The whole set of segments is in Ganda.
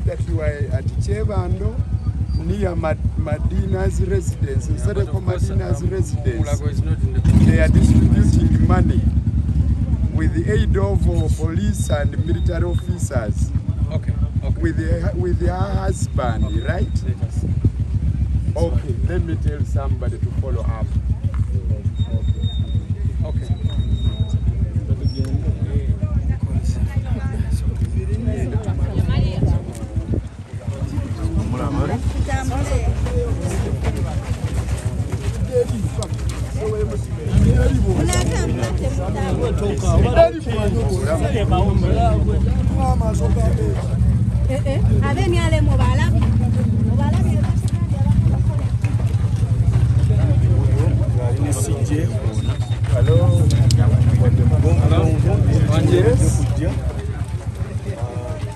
That you are at Chevando near Madina's residence, Sadako Madina's residence. They are distributing money with the aid of police and military officers. Okay. With her husband, right? Okay, let me tell somebody to follow up. Okay.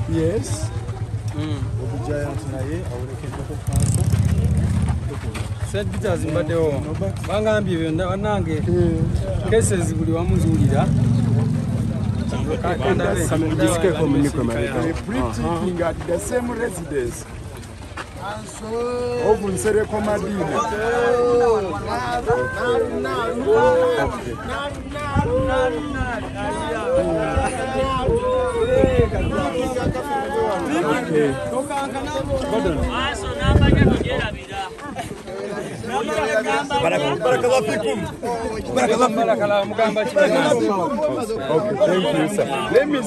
Yes. Said Peters in Badeo. Bangambi and Nange cases will be Amuzulida. Pre-taking at the same residence. Open Sereko Madina. Okay, thank you, sir. Let me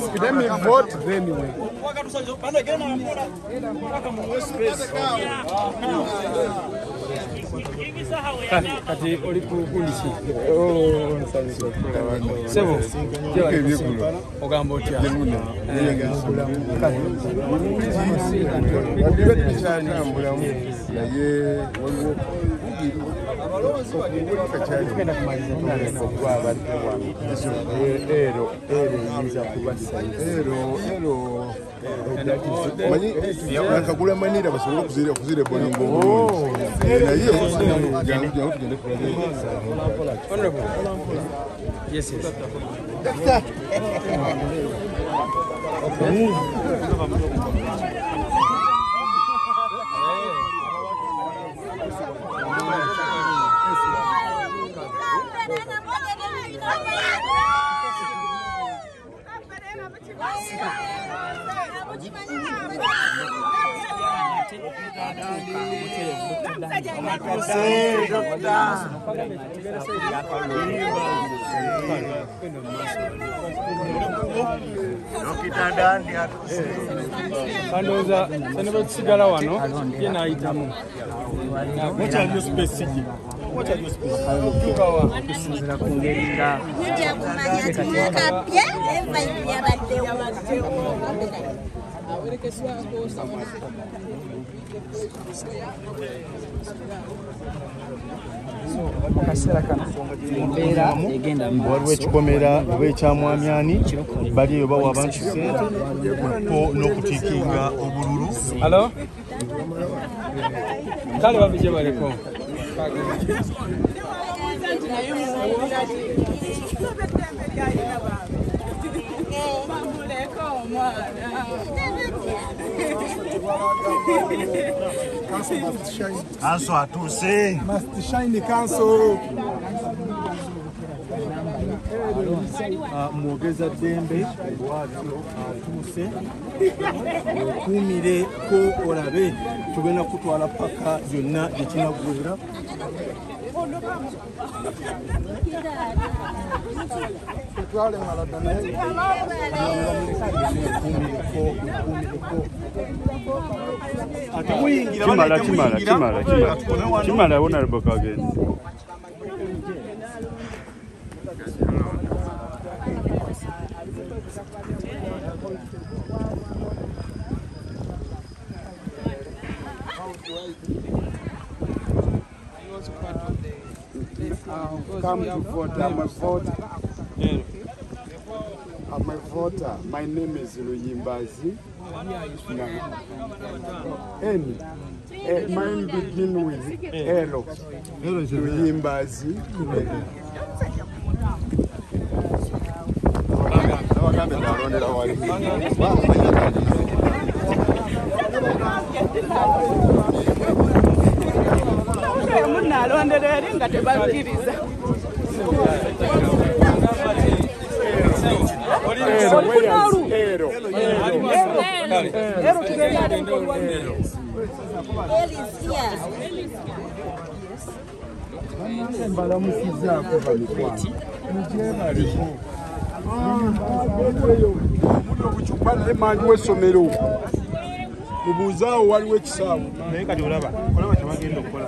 vote anyway. Kati oli kulisi. Oh, Sebo. Ogamba otya. Nakagula manira basobola kuzire bolingo. Yes. Kandoza sanaba kusigala wano ye nayitamu. What are you specific? What are you specific? Kusinzira ku ngeri nga nijja kumanya ati mwakapya evibe yabaddewo. waliwo ekikomera oba ekyamwamyani bali eyo bawa abantu sente n'okutiikinga obululu. Hello? Kale babije baleko. Council atuuse. Must shine council. Mwogeza ddembe bwatyo atuuse okuumireko olabe tugenda kutwala paka byonna gye kinaggwera Kimala honorable again. Come to vote. I'm a voter. I'm a voter. My name is Luyimbazi. N. Mine begin with Elo. Luyimbazi. Mubuzao waliwo ekisaawe naye kati olaba kyebagenda okukola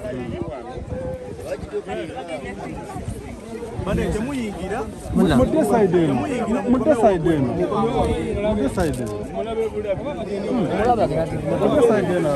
bane temuyingira mudde side eno mudde side eno mudde side eno mudde side eno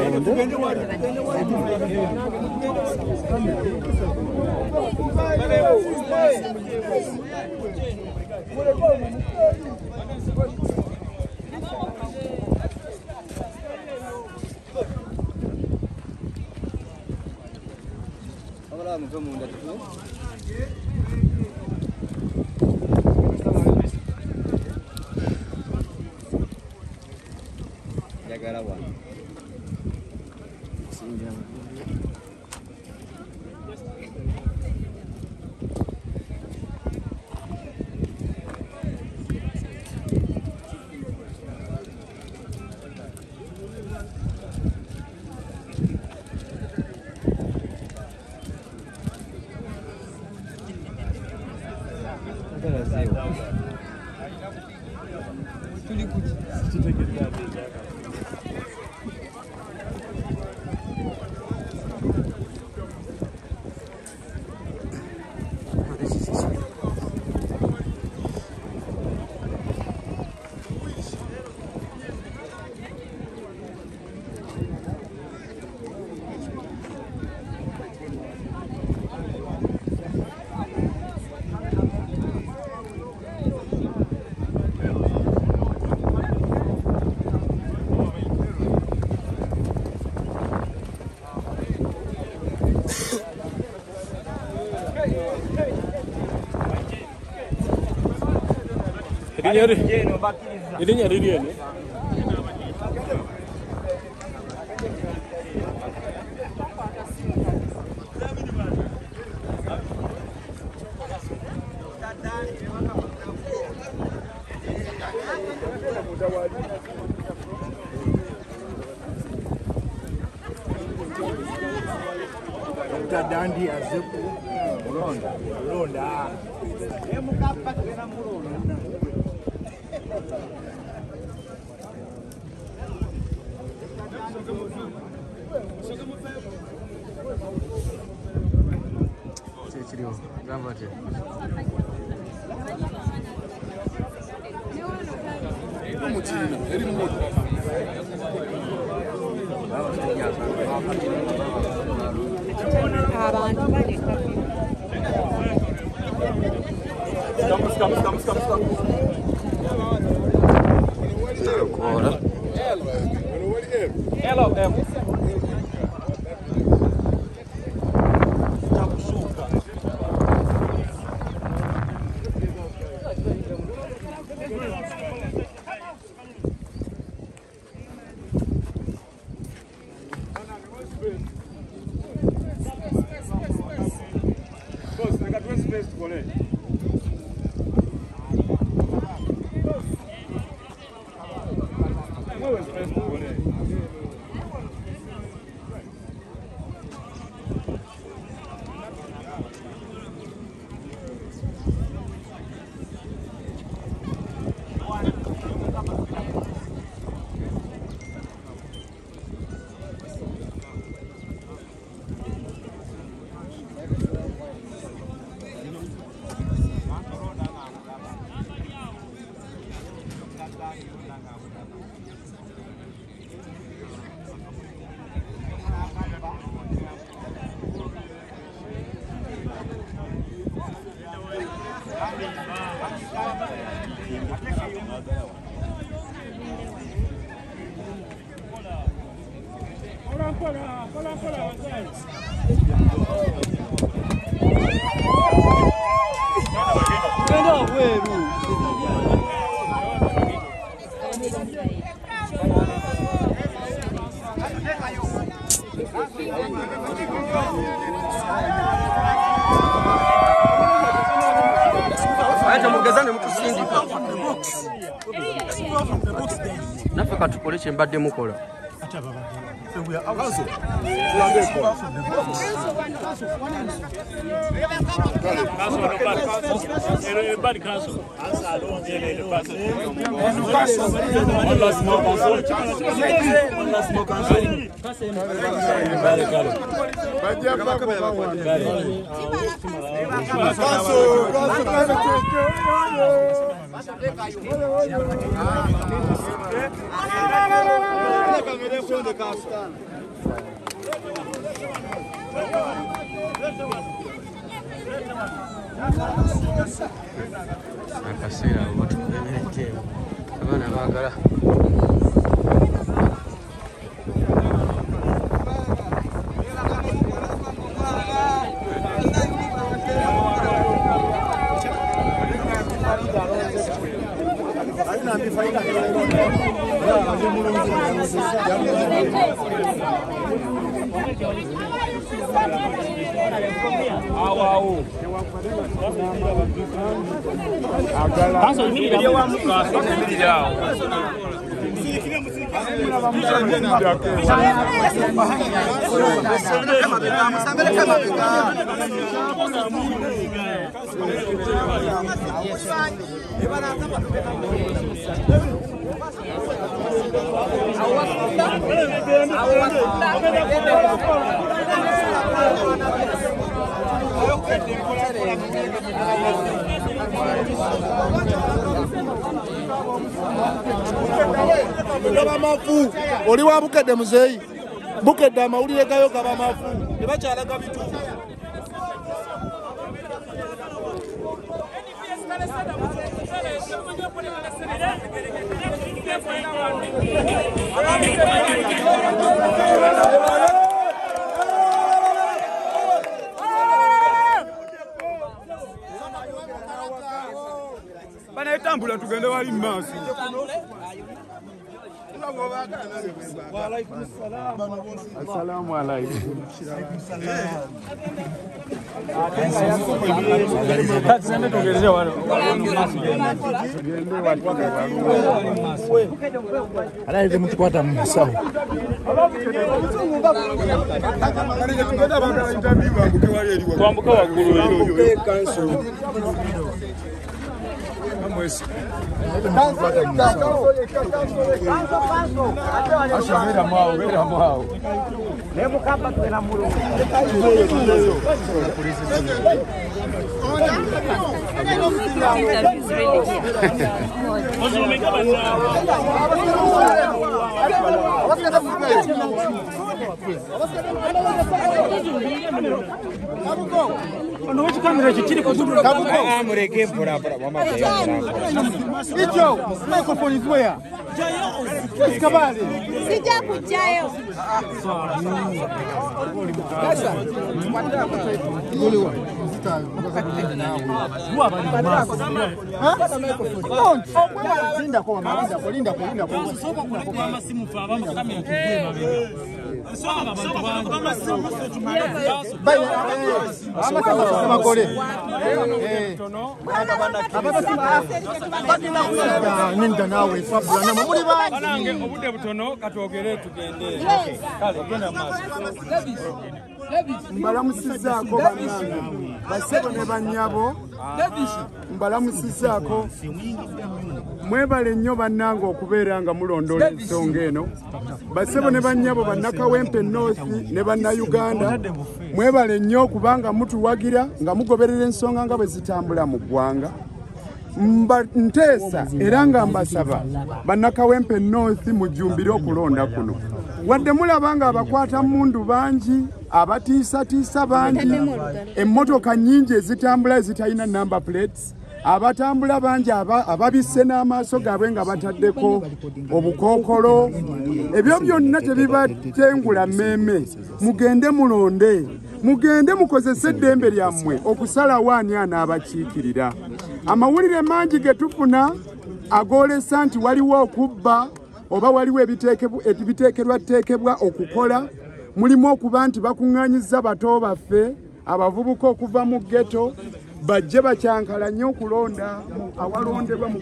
Irinya ririye ne Dandi azeku Londa emukapa tena mulonda Nafika tukole chembadde mukola. Akasera watu bemerete abana bagala Oli wa bukedde muzeeyi bukedde amawulire gayo gaba mafu ne bakyalaga bituufu bana etambula tugende wali maaso. Assalamu alaikum. alaite mutukwata musawo Twambuka waggulu obudde butono katwogere tugende. Kale genda maaso. Mbalamusizaako bannange basebo ne bannyabo mbalamusizaako mwebale nnyo bannange okubeera nga mulondoola ensonga eno. Basebo ne bannyabo bannakawempe North ne bannayuganda mwebale nnyo kubanga mutuwagira nga mugoberera ensonga nga bwe zitambula mu ggwanga. Nteesa era nga mbasaba bannakawempe North mujjumbire okulonda kuno. Wadde mulabanga abakwata mundu bangi abatiisatiisa bangi emmotoka nnyingi ezitambula ezitalina number plates abatambula bangi ababisse n'amaaso gaabwe nga bataddeko obukookolo ebyo byonna tebibatengula mmeeme mugende mulonde mugende mukozese eddembe lyammwe okusalawo ani anaabakiikirira amawulire mangi ge tufuna agoolesa nti waliwo okubba oba waliwo ebiteekerwateekebwa okukola mulimu okuba nti bakuŋŋaanyizza bato baffe abavubuka okuva mu ghetto bajje bakyankalanye okulonda awalondebwa mu